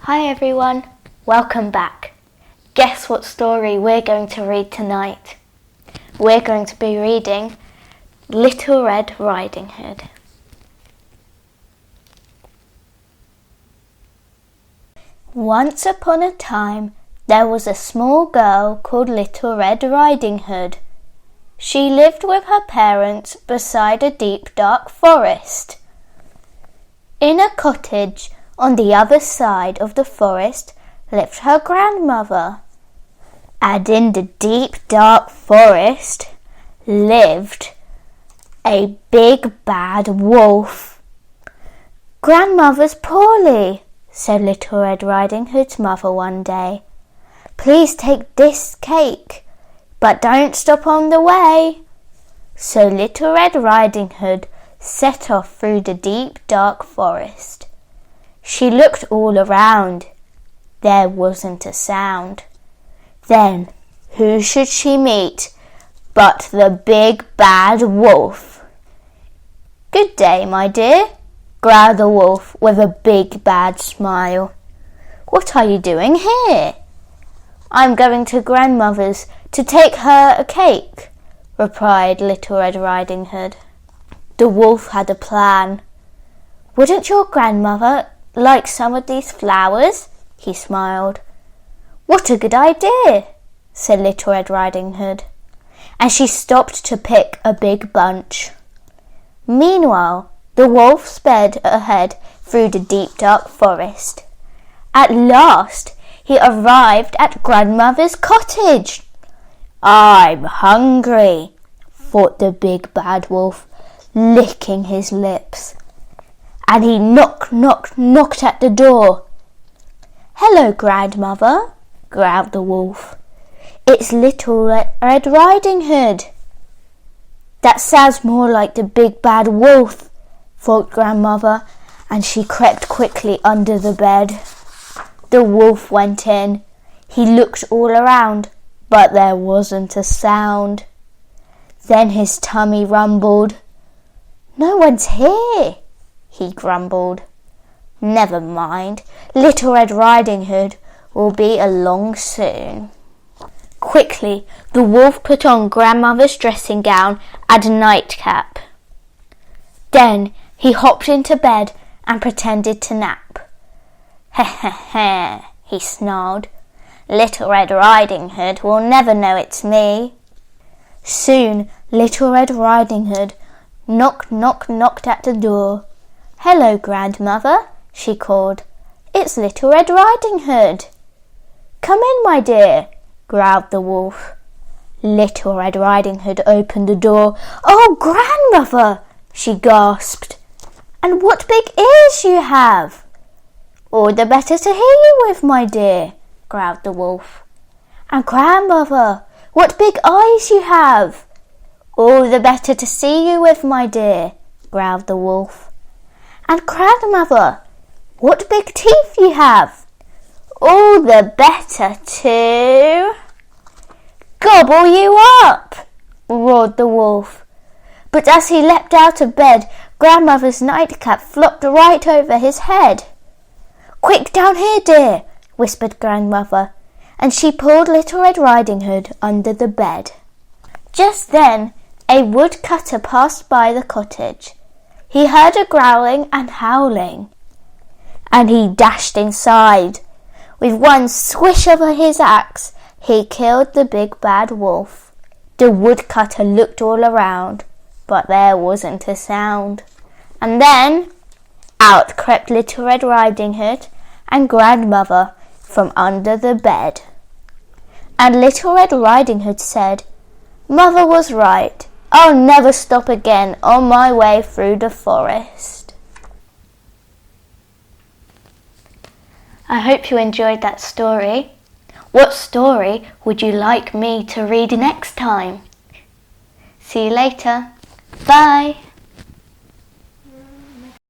Hi everyone, welcome back. Guess what story we're going to read tonight? We're going to be reading Little Red Riding Hood. Once upon a time, there was a small girl called Little Red Riding Hood. She lived with her parents beside a deep, dark forest. In a cottage on the other side of the forest lived her grandmother. And in the deep, dark forest lived a big, bad wolf. "Grandmother's poorly," said Little Red Riding Hood's mother one day. "Please take this cake, but don't stop on the way." So Little Red Riding Hood set off through the deep, dark forest. She looked all around. There wasn't a sound. Then who should she meet but the big, bad wolf? "Good day, my dear," growled the wolf with a big, bad smile. "What are you doing here?" "I'm going to grandmother's to take her a cake," replied Little Red Riding Hood. The wolf had a plan. "Wouldn't your grandmother like some of these flowers?" he smiled. "What a good idea," said Little Red Riding Hood, and she stopped to pick a big bunch. Meanwhile, the wolf sped ahead through the deep, dark forest. At last, he arrived at grandmother's cottage. "I'm hungry," thought the big, bad wolf, licking his lips. And he knocked at the door. "Hello, grandmother," growled the wolf. "It's Little Red Riding Hood." "That sounds more like the big bad wolf," thought grandmother, and she crept quickly under the bed. The wolf went in. He looked all around, but there wasn't a sound. Then his tummy rumbled. "No one's here," he grumbled. "Never mind, Little Red Riding Hood will be along soon." Quickly, the wolf put on grandmother's dressing gown and a nightcap. Then he hopped into bed and pretended to nap. "Heh heh heh," he snarled. "Little Red Riding Hood will never know it's me." Soon, Little Red Riding Hood knocked at the door. "Hello, grandmother," she called. "It's Little Red Riding Hood." "Come in, my dear," growled the wolf. Little Red Riding Hood opened the door. "Oh, grandmother," she gasped. "And what big ears you have!" "All the better to hear you with, my dear," growled the wolf. "And grandmother, what big eyes you have!" "All the better to see you with, my dear," growled the wolf. "And grandmother, what big teeth you have!" "All the better to gobble you up," roared the wolf. But as he leapt out of bed, grandmother's nightcap flopped right over his head. "Quick, down here, dear," whispered grandmother, and she pulled Little Red Riding Hood under the bed. Just then, a woodcutter passed by the cottage. He heard a growling and howling, and he dashed inside. With one swish of his axe, he killed the big bad wolf. The woodcutter looked all around, but there wasn't a sound. And then out crept Little Red Riding Hood and grandmother from under the bed. And Little Red Riding Hood said, "Mother was right. I'll never stop again on my way through the forest." I hope you enjoyed that story. What story would you like me to read next time? See you later. Bye.